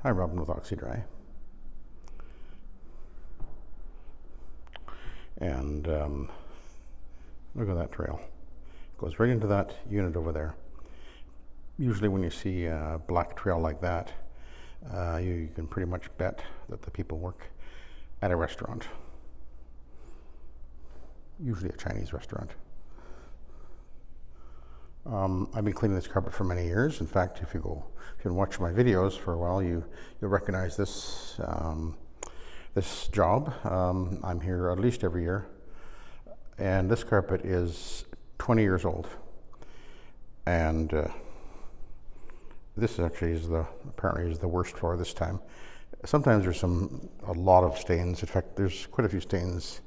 Hi, Robin with Oxy-Dry. And look at that trail. It goes right into that unit over there. Usually when you see a black trail like that, you can pretty much bet that the people work at a restaurant. Usually a Chinese restaurant. I've been cleaning this carpet for many years. In fact, if you watch my videos for a while, you'll recognize this this job. I'm here at least every year, and this carpet is 20 years old. And this actually apparently is the worst floor this time. Sometimes there's a lot of stains. In fact, there's quite a few stains.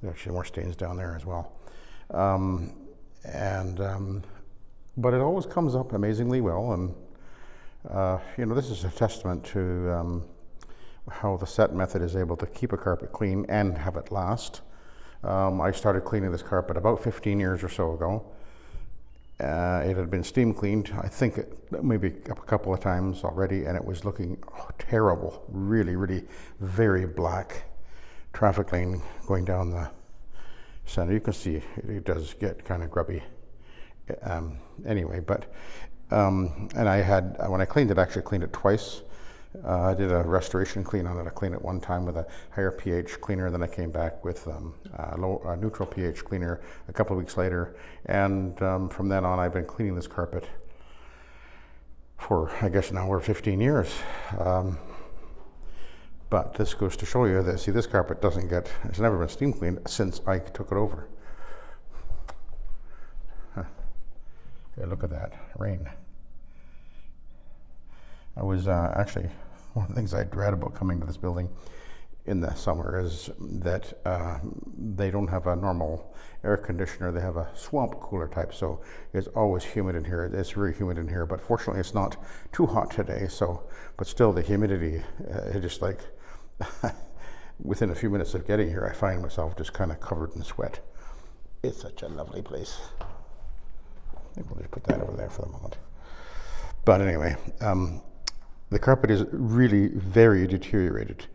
There's actually more stains down there as well. But it always comes up amazingly well, and this is a testament to how the SETT method is able to keep a carpet clean and have it last. I started cleaning this carpet about 15 years or so ago. It had been steam cleaned, I think maybe a couple of times already, and it was looking terrible, really, really very black traffic lane going down the center. You can see it does get kind of grubby. Anyway, but and when I cleaned it, I actually cleaned it twice. I did a restoration clean on it. I cleaned it one time with a higher pH cleaner, then I came back with a neutral pH cleaner a couple of weeks later, and from then on I've been cleaning this carpet for, I guess now we're 15 years. But this goes to show you that, see, this carpet it's never been steam cleaned since I took it over. Yeah, look at that rain. I was actually, one of the things I dread about coming to this building in the summer is that they don't have a normal air conditioner. They have a swamp cooler type, so it's always humid in here. It's very humid in here, but fortunately it's not too hot today. But still the humidity, it just like, within a few minutes of getting here, I find myself just kind of covered in sweat. It's such a lovely place. I think we'll just put that over there for the moment. But anyway, the carpet is really very deteriorated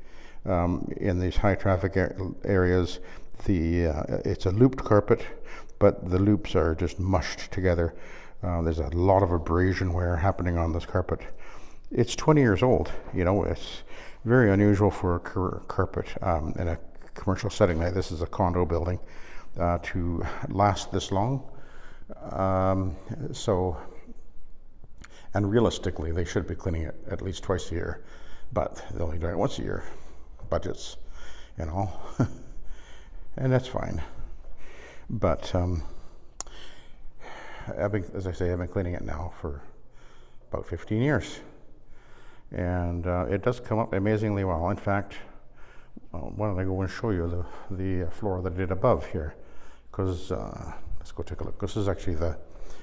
in these high traffic areas. It's a looped carpet, but the loops are just mushed together. There's a lot of abrasion wear happening on this carpet. It's 20 years old. It's very unusual for a carpet in a commercial setting like this is a condo building to last this long. And realistically, they should be cleaning it at least twice a year, but they're only doing it once a year. Budgets, and that's fine. But as I say, I've been cleaning it now for about 15 years, and it does come up amazingly well. In fact, why don't I go and show you the floor that I did above here? Because let's go take a look. This is actually the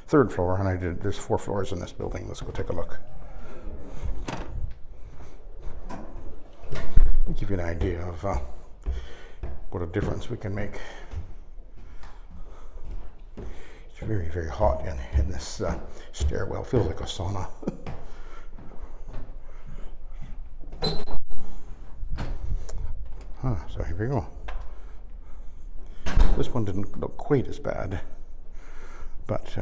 third floor, and there's 4 floors in this building. Let's go take a look. I'll give you an idea of what a difference we can make. It's very, very hot in this stairwell. Feels like a sauna. So here we go. This one didn't look quite as bad, but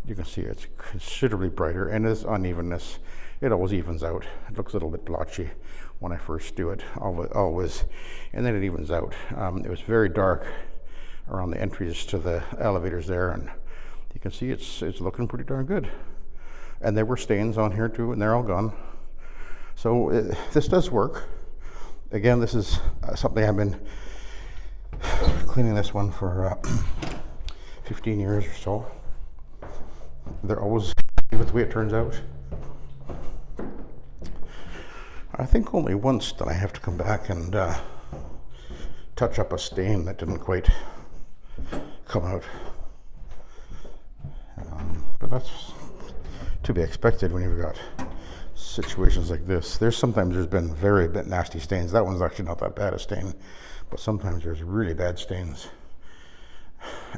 you can see it's considerably brighter, and this unevenness, it always evens out. It looks a little bit blotchy when I first do it, always, and then it evens out. It was very dark around the entries to the elevators there, and you can see it's looking pretty darn good. And there were stains on here too, and they're all gone. So this does work. Again, this is something I've been cleaning this one for 15 years or so. They're always happy with the way it turns out. I think only once did I have to come back and touch up a stain that didn't quite come out. But that's to be expected when you've got situations like this. Sometimes there's been very nasty stains. That one's actually not that bad a stain, but sometimes there's really bad stains.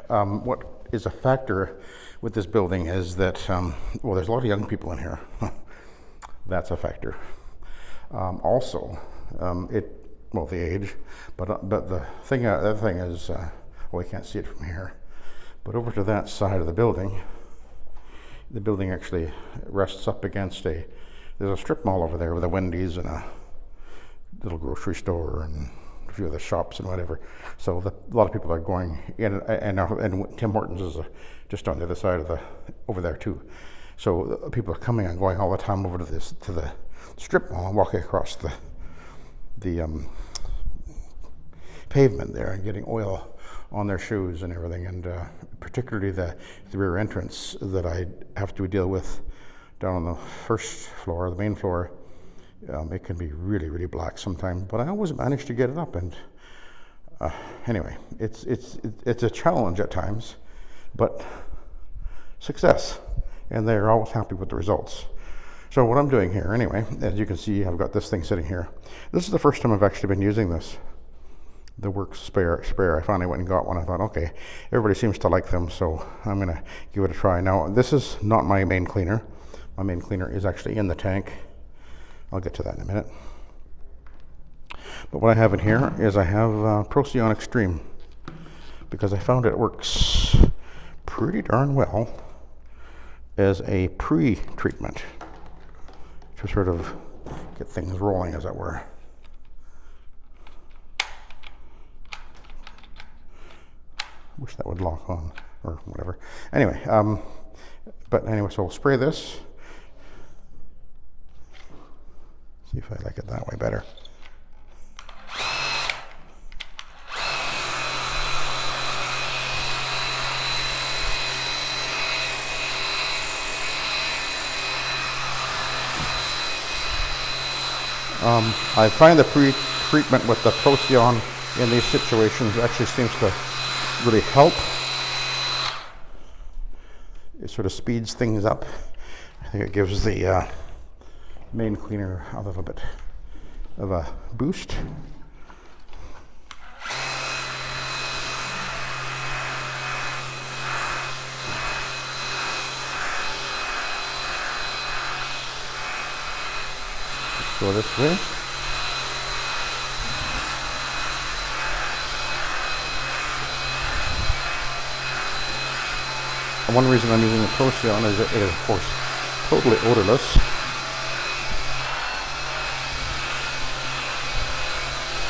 What is a factor with this building is that, there's a lot of young people in here. That's a factor. Also, the age, but the other thing is, well, we can't see it from here, but over to that side of the building actually rests up against there's a strip mall over there with a Wendy's and a little grocery store and a few of the shops and whatever. So a lot of people are going in, and Tim Hortons is just on the other side of over there too. So people are coming and going all the time over to the strip mall and walking across the pavement there and getting oil on their shoes and everything, and particularly the rear entrance that I have to deal with down on the first floor, the main floor. It can be really, really black sometimes, but I always manage to get it up. And anyway, it's a challenge at times, but success, and they're always happy with the results. So what I'm doing here, anyway, as you can see, I've got this thing sitting here. This is the first time I've actually been using this, the Works sprayer. I finally went and got one. I thought, okay, everybody seems to like them, so I'm going to give it a try. Now, this is not my main cleaner. My main cleaner is actually in the tank. I'll get to that in a minute. But what I have in here is I have Procyon Extreme, because I found it works pretty darn well as a pre-treatment to sort of get things rolling, as it were. Wish that would lock on or whatever. Anyway, so we'll spray this. See if I like it that way better. I find the pre-treatment with the Procyon in these situations actually seems to really help. It sort of speeds things up. I think it gives the main cleaner a little bit of a boost. Let's go this way. One reason I'm using the Procyon is it is, of course, totally odorless.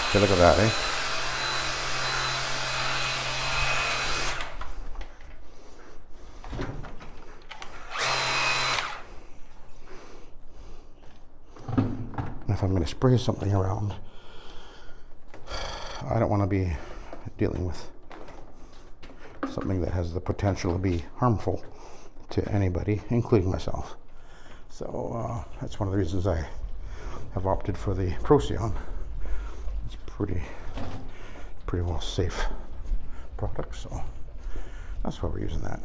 Okay, look at that, eh? If I'm going to spray something around, I don't want to be dealing with something that has the potential to be harmful to anybody, including myself. So that's one of the reasons I have opted for the Procyon. It's pretty well safe product, so that's why we're using that.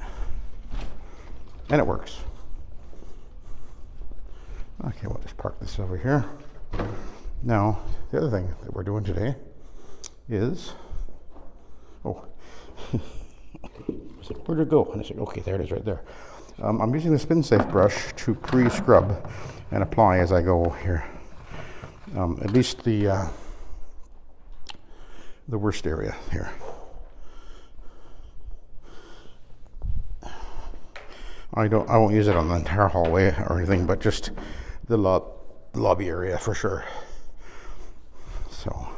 And it works. Okay, we'll just park this over here. Now, the other thing that we're doing today is, I said, where'd it go? And I said, okay, there it is right there. I'm using the Spinsafe brush to pre-scrub and apply as I go here. At least the worst area here. I won't use it on the entire hallway or anything, but just the lobby area for sure. So.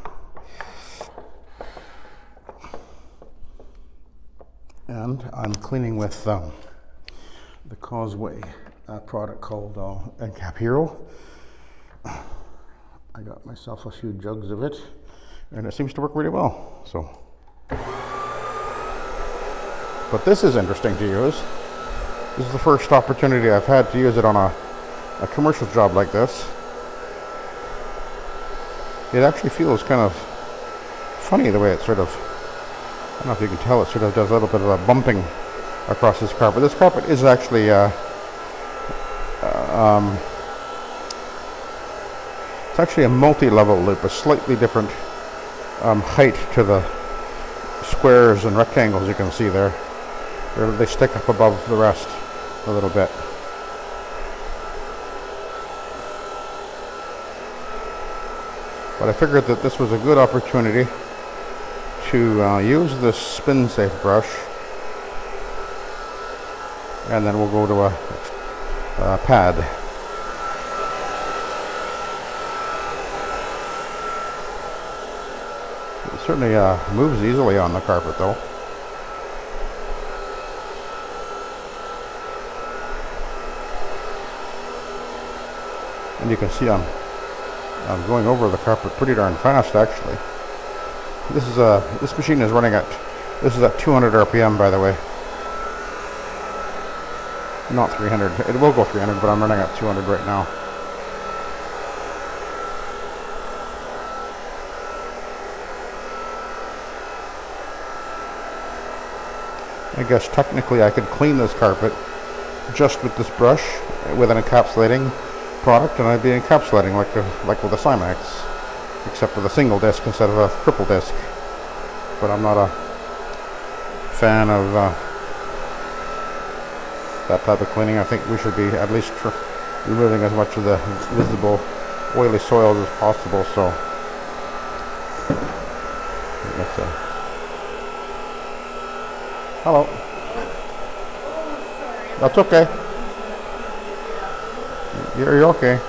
And I'm cleaning with the Cosway product called Encap Hero. I got myself a few jugs of it, and it seems to work really well. So, but this is interesting to use. This is the first opportunity I've had to use it on a commercial job like this. It actually feels kind of funny the way it sort of, I don't know if you can tell, it sort of does a little bit of a bumping across this carpet. This carpet is actually it's actually a multi-level loop, a slightly different height to the squares and rectangles you can see there. They stick up above the rest a little bit. But I figured that this was a good opportunity to use this Spinsafe brush, and then we'll go to a pad. It certainly moves easily on the carpet though. And you can see I'm going over the carpet pretty darn fast actually. This machine is running at, this is at 200 RPM by the way. Not 300. It will go 300, but I'm running at 200 right now. I guess technically I could clean this carpet just with this brush with an encapsulating product, and I'd be encapsulating like with a Simex, except with a single disc instead of a triple disc. But I'm not a fan of that type of cleaning. I think we should be at least removing as much of the visible oily soils as possible. So that's hello. That's okay. You're okay.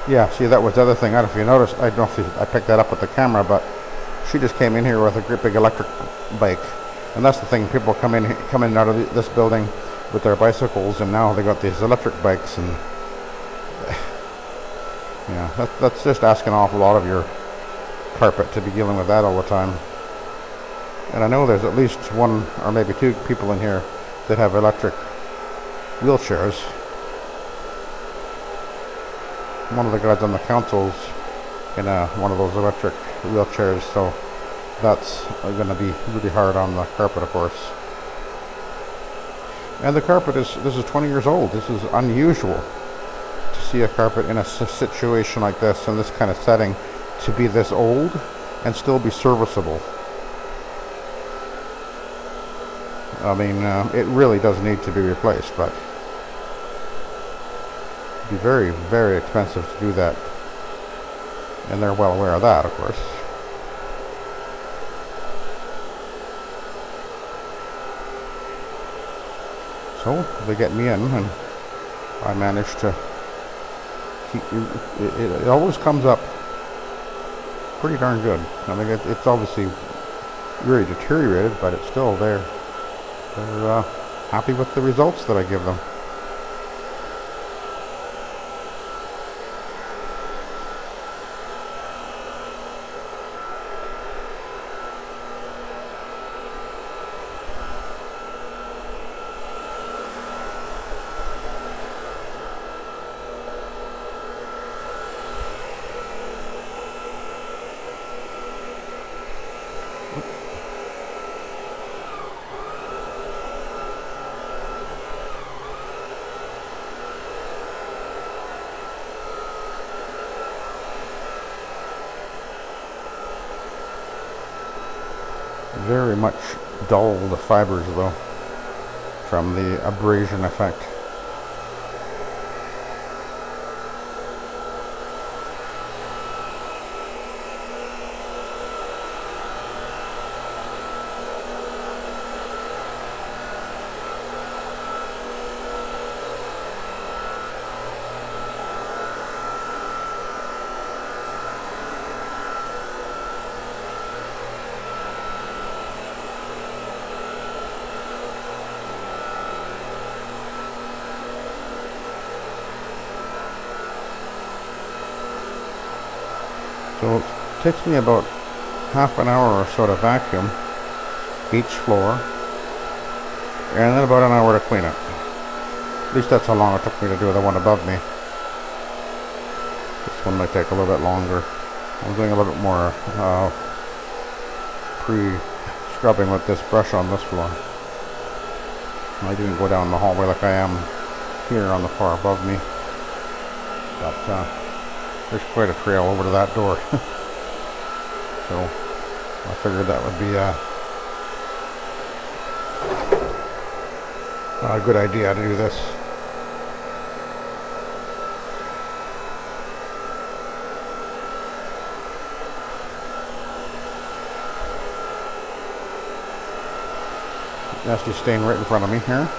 Yeah, see, that was the other thing. I don't know if you noticed. I don't know if I picked that up with the camera, but she just came in here with a great big electric bike, and that's the thing. People come in and out of this building with their bicycles, and now they got these electric bikes, and yeah, that's just asking an awful lot of your carpet to be dealing with that all the time. And I know there's at least one or maybe two people in here that have electric wheelchairs. One of the guys on the council's in one of those electric wheelchairs, so that's going to be really hard on the carpet, of course. And the carpet this is 20 years old. This is unusual to see a carpet in a situation like this, in this kind of setting, to be this old and still be serviceable. I mean, it really does need to be replaced, but it'd be very, very expensive to do that. And they're well aware of that, of course. So they get me in, and I managed to keep it always comes up pretty darn good. I mean, it's obviously very deteriorated, but it's still there. They're happy with the results that I give them. Very much dull, the fibers though, from the abrasion effect. So it takes me about half an hour or so to vacuum each floor, and then about an hour to clean it. At least that's how long it took me to do the one above me. This one might take a little bit longer. I'm doing a little bit more scrubbing with this brush on this floor. I didn't go down the hallway like I am here on the floor above me, but there's quite a trail over to that door. So I figured that would be a good idea to do this. Nasty stain right in front of me here.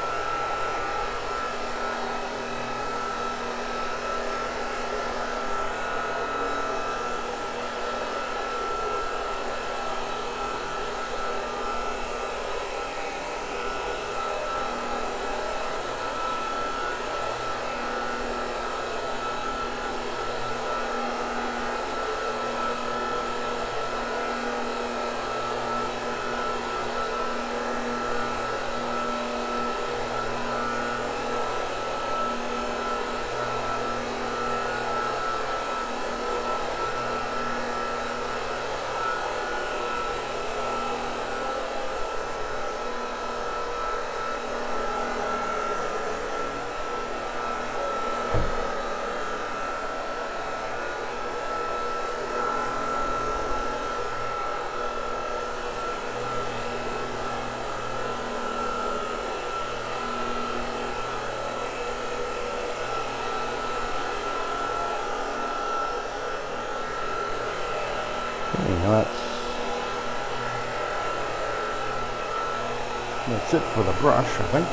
That's it for the brush, I think.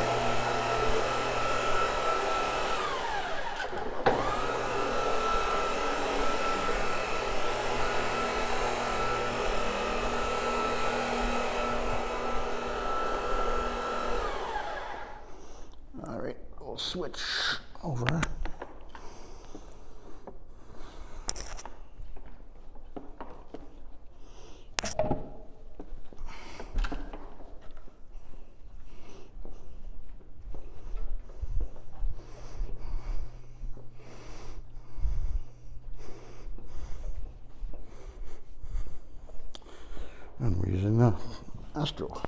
All right, we'll switch over. And we're using the Astro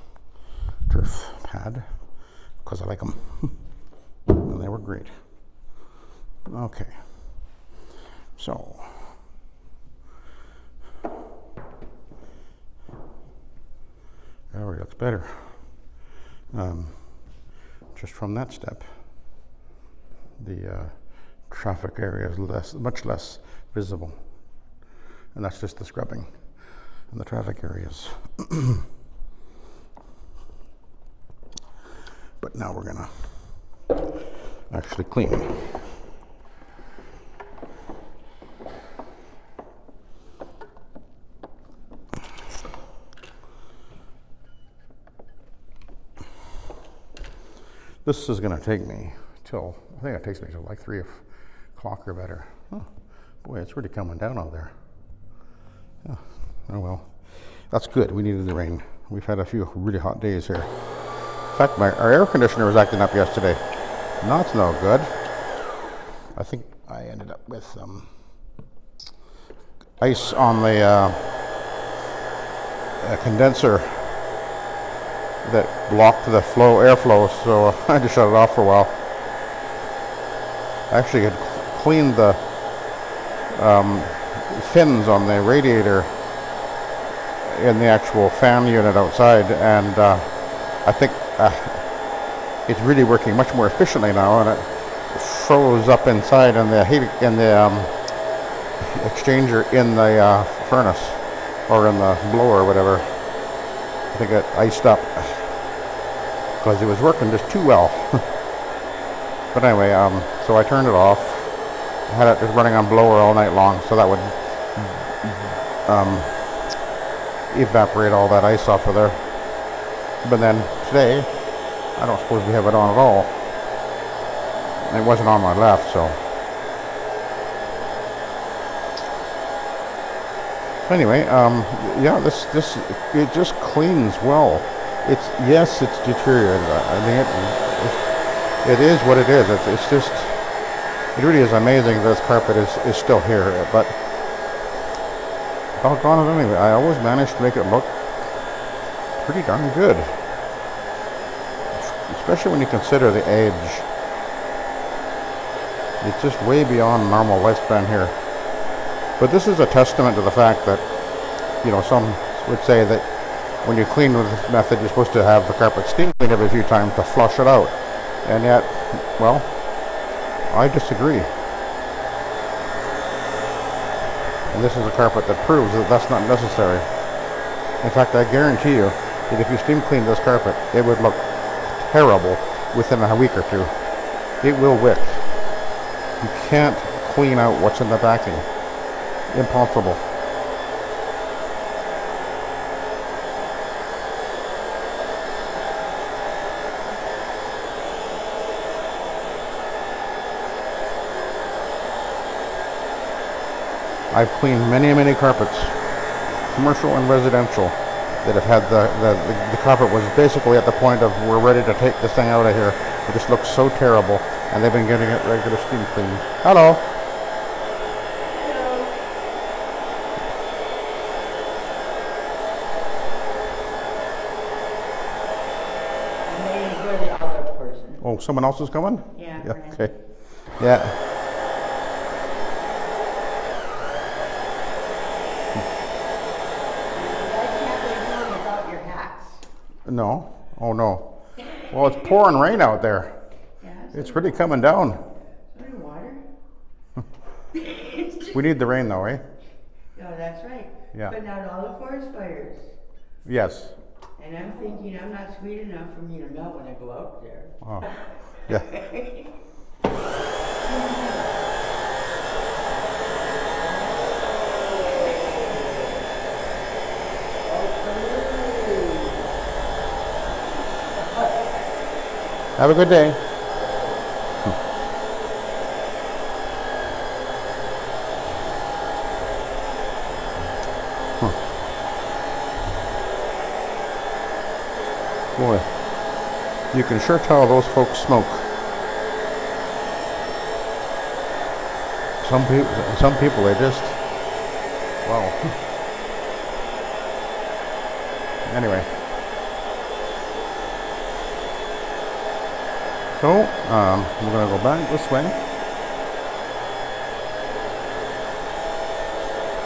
turf pad because I like them. And they were great. Okay. So. That already looks better. Just from that step, the traffic area is much less visible. And that's just the scrubbing in the traffic areas. But now we're gonna actually clean. This is gonna take me till, I think it takes me till like 3 o'clock or better. Oh, boy, it's really coming down out there. Oh well, that's good. We needed the rain. We've had a few really hot days here. In fact, our air conditioner was acting up yesterday. No, it's no good. I think I ended up with ice on the condenser that blocked the airflow, so I had to shut it off for a while. I actually had cleaned the fins on the radiator in the actual fan unit outside, and I think it's really working much more efficiently now, and it froze up inside in the heat in the exchanger in the furnace or in the blower or whatever. I think it iced up because it was working just too well. But anyway, so I turned it off. I had it just running on blower all night long, so that would evaporate all that ice off of there. But then today, I don't suppose we have it on at all. It wasn't on my left, so. Anyway, yeah, this it just cleans well. Yes, it's deteriorated. I mean, it is what it is. It's just, it really is amazing that this carpet is still here. But doggone it anyway, I always manage to make it look pretty darn good. Especially when you consider the age. It's just way beyond normal lifespan here. But this is a testament to the fact that, you know, some would say that when you clean with this method, you're supposed to have the carpet steam cleaned every few times to flush it out. And yet, well, I disagree. And this is a carpet that proves that that's not necessary. In fact, I guarantee you that if you steam clean this carpet, it would look terrible within a week or two. It will wick. You can't clean out what's in the backing. Impossible. I've cleaned many, many carpets, commercial and residential, that have had the carpet was basically at the point of we're ready to take this thing out of here. It just looks so terrible, and they've been getting it regular steam cleaned. Hello. Oh, someone else is coming? Yeah. Okay. Yeah. No. Oh no. Well, it's pouring rain out there. Yeah, it's really coming down. Is there water? We need the rain though, eh? No, that's right. Yeah. Putting out all the forest fires. Yes. And I'm thinking I'm not sweet enough for me to melt when I go out there. Oh. Yeah. Have a good day. Boy, you can sure tell those folks smoke. Some people, they just, wow. Anyway. So, we're going to go back this way.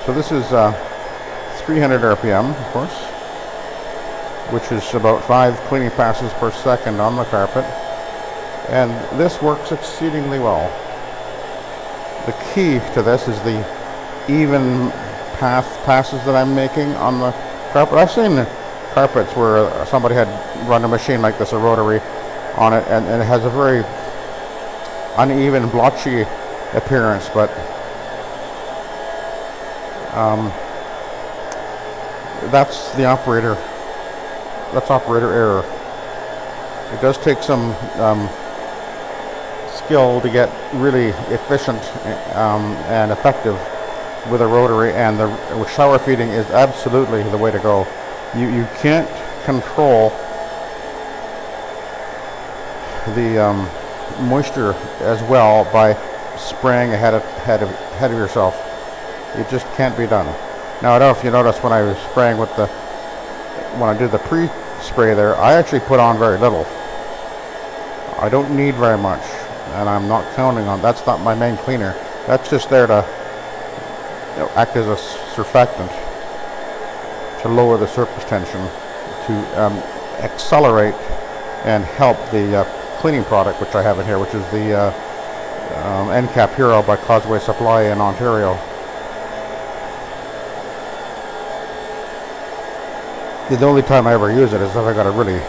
So this is 300 RPM, of course, which is about 5 cleaning passes per second on the carpet. And this works exceedingly well. The key to this is the even passes that I'm making on the carpet. I've seen carpets where somebody had run a machine like this, a rotary, on it, and it has a very uneven, blotchy appearance, but that's operator error. It does take some skill to get really efficient and effective with a rotary, and the shower feeding is absolutely the way to go. You can't control the moisture as well by spraying ahead of yourself. It just can't be done. Now, I don't know if you noticed when I was spraying when I did the pre-spray there, I actually put on very little. I don't need very much, and I'm not counting on, that's not my main cleaner. That's just there to act as a surfactant, to lower the surface tension, to accelerate and help the cleaning product, which I have in here, which is the Encap Hero by Cosway Supply in Ontario. The only time I ever use it is if I got a really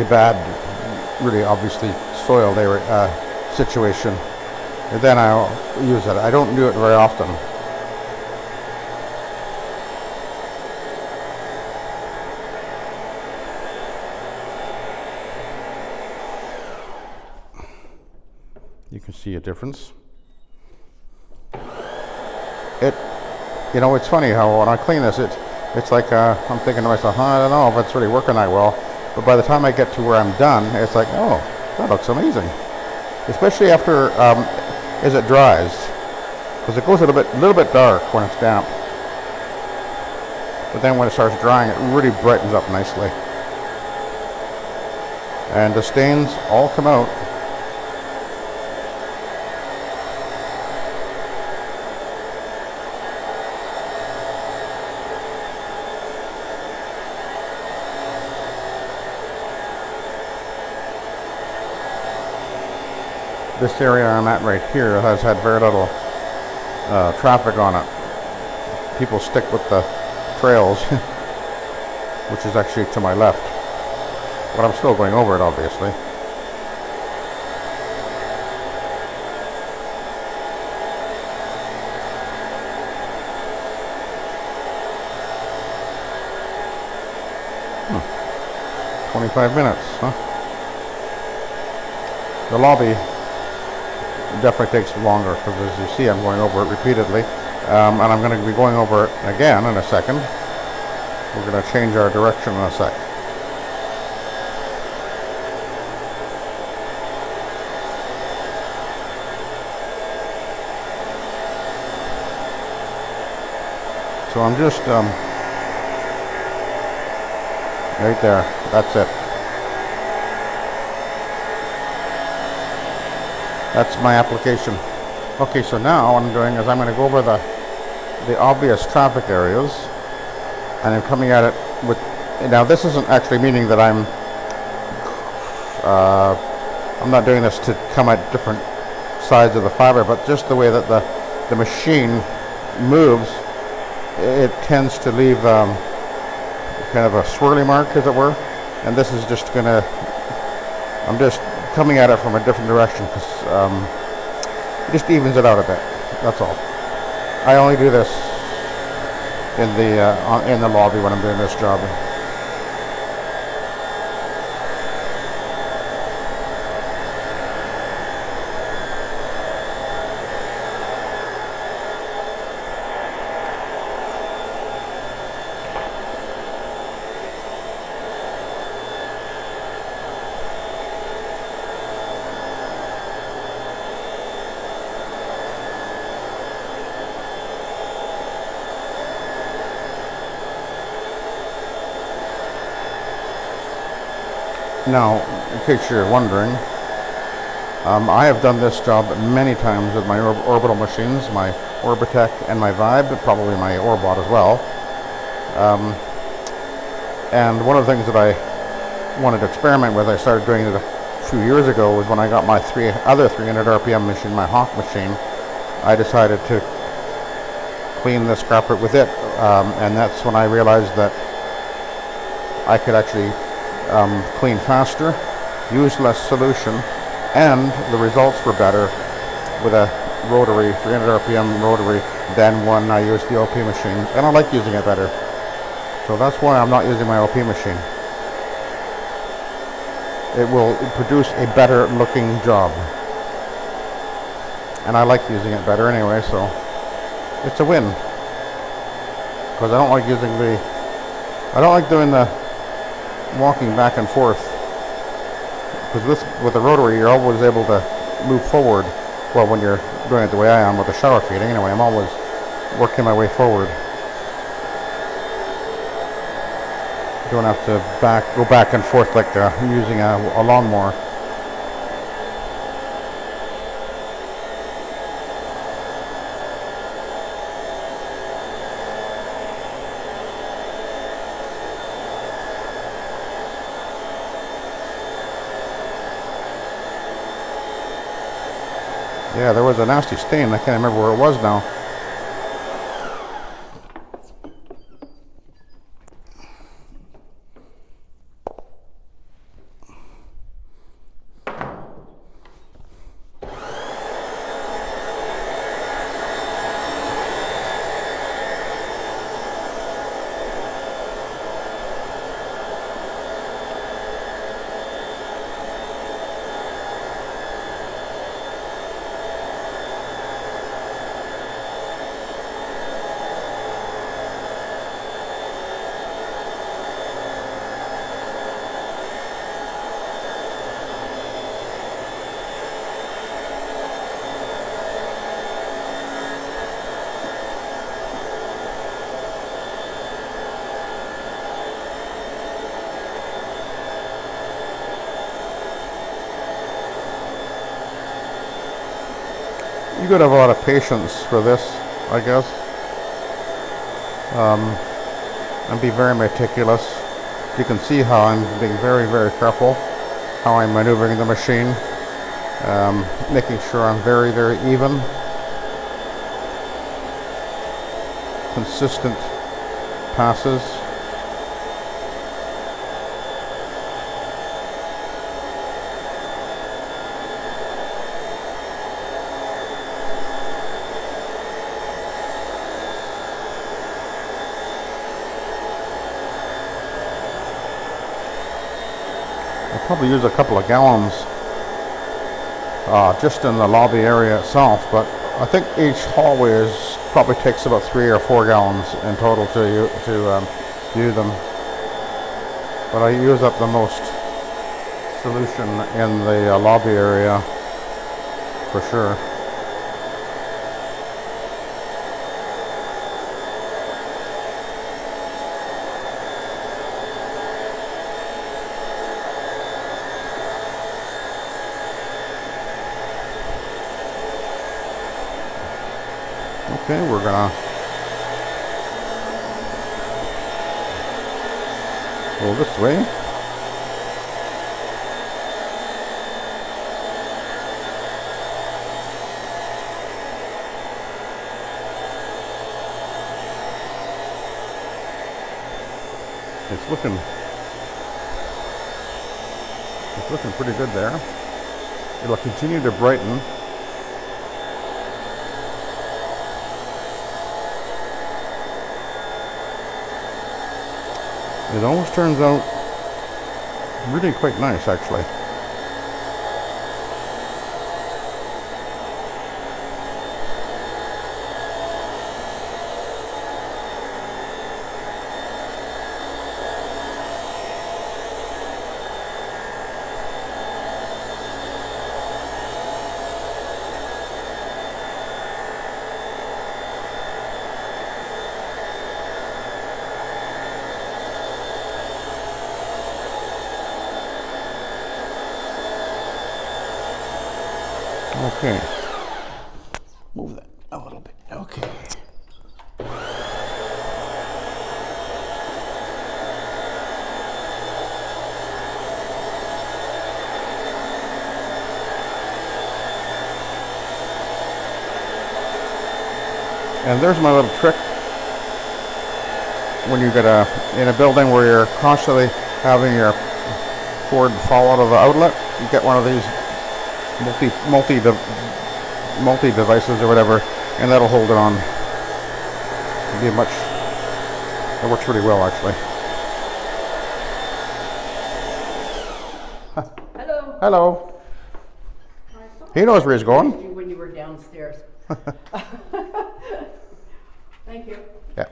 bad, really obviously soiled situation. And then I'll use it. I don't do it very often. You can see a difference. It's funny how when I clean this, it's like I'm thinking to myself, I don't know if it's really working that well. But by the time I get to where I'm done, it's like, oh, that looks amazing. Especially after as it dries, because it goes a little bit dark when it's damp. but then when it starts drying, it really brightens up nicely. And the stains all come out. This area I'm at right here has had very little traffic on it. People stick with the trails, which is actually to my left. But I'm still going over it, obviously. Hmm. 25 minutes, huh? The lobby definitely takes longer because, as you see, I'm going over it repeatedly, and I'm going to be going over it again in a second. We're going to change our direction in a sec. So I'm just right there. That's it. That's my application. Okay, so now what I'm doing is I'm going to go over the obvious traffic areas, and I'm coming at it with. Now this isn't actually meaning that I'm not doing this to come at different sides of the fiber, but just the way that the machine moves, it tends to leave kind of a swirly mark, as it were. And this is just gonna. I'm just coming at it from a different direction because it just evens it out a bit. That's all. I only do this in the lobby when I'm doing this job. Now, in case you're wondering, I have done this job many times with my orbital machines, my Orbitech and my Vibe, probably my Orbot as well. And one of the things that I wanted to experiment with, I started doing it a few years ago, was when I got my other 300 RPM machine, my Hawk machine. I decided to clean this carpet with it, and that's when I realized that I could actually clean faster, use less solution, and the results were better with a rotary, 300 RPM rotary, than when I used the OP machine. And I like using it better. So that's why I'm not using my OP machine. It will produce a better looking job. And I like using it better anyway, so it's a win. Because I don't like doing the walking back and forth, because with the rotary you're always able to move forward. Well, when you're doing it the way I am with the shower feeding, anyway, I'm always working my way forward. You don't have to go back and forth like using a lawnmower. Yeah, there was a nasty stain. I can't remember where it was now. You gotta have a lot of patience for this, I guess, and be very meticulous. You can see how I'm being very, very careful, how I'm maneuvering the machine, making sure I'm very, very even, consistent passes. I'll probably use a couple of gallons just in the lobby area itself, but I think each hallway probably takes about 3 or 4 gallons in total to view them. But I use up the most solution in the lobby area for sure. Okay, we're gonna go this way. It's looking pretty good there. It'll continue to brighten. It always turns out really quite nice, actually. Okay, move that a little bit. Okay. And there's my little trick. When you get in a building where you're constantly having your cord fall out of the outlet, you get one of these multi devices or whatever, and that'll hold it on. It works pretty well, actually. Hello. Hello. He knows where he's going. When you were downstairs. Thank you. Yeah.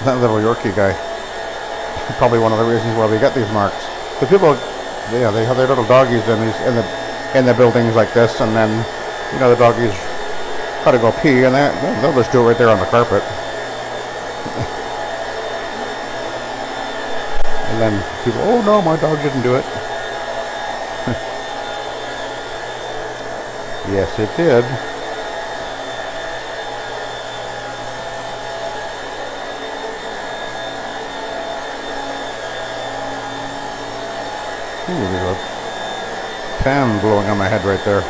That little Yorkie guy, probably one of the reasons why we get these marks. The people, yeah, they have their little doggies in the buildings like this, and then the doggies gotta go pee, and they'll just do it right there on the carpet. And then people, oh no, my dog didn't do it. Yes, it did. Ooh, there's a fan blowing on my head right there.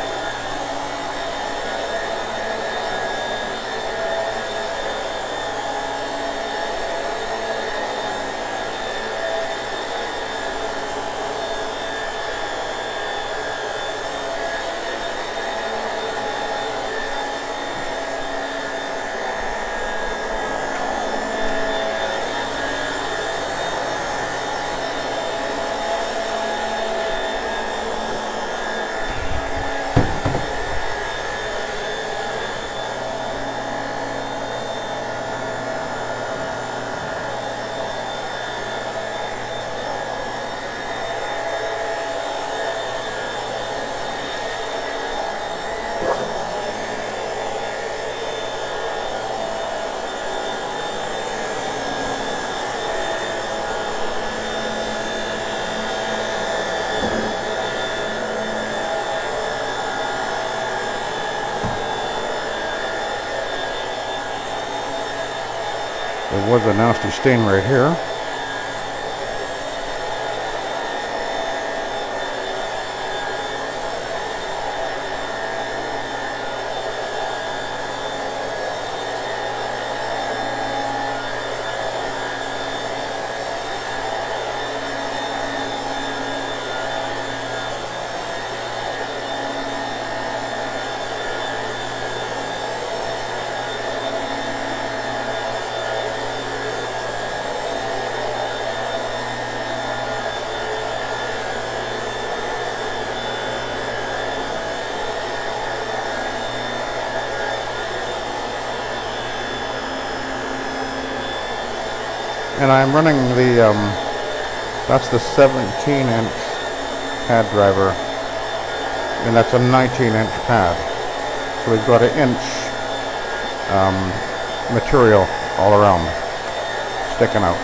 was a nasty stain right here. And I'm running the, that's the 17-inch pad driver, and that's a 19-inch pad. So we've got an inch material all around, sticking out.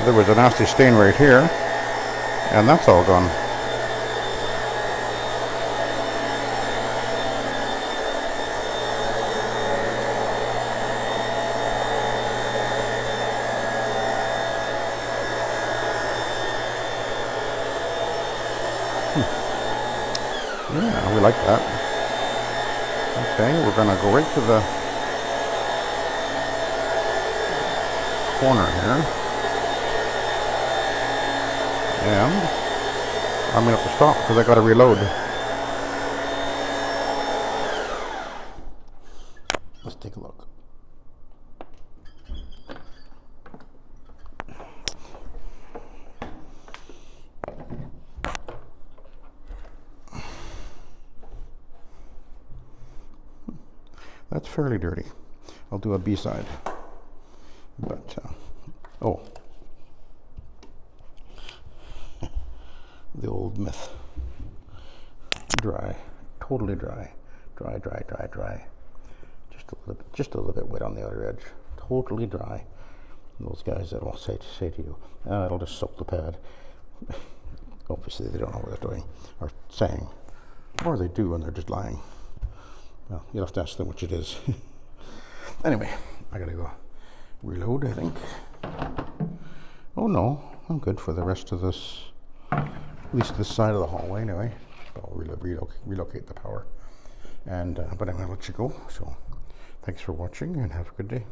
There was a nasty stain right here, and that's all gone. Yeah, we like that. Okay, we're going to go right to the corner here. And I'm going to have to stop because I got to reload. Let's take a look. That's fairly dirty. I'll do a B-side. But, oh. The old myth. Dry. Totally dry. Dry, dry, dry, dry. Just a little bit wet on the outer edge. Totally dry. Those guys that will say to you, it'll just soak the pad. Obviously they don't know what they're doing or saying. Or they do and they're just lying. Well, you'll have to ask them which it is. Anyway, I gotta go reload, I think. Oh no, I'm good for the rest of this, at least this side of the hallway anyway. I'll relocate the power. And, but I'm gonna let you go. So thanks for watching and have a good day.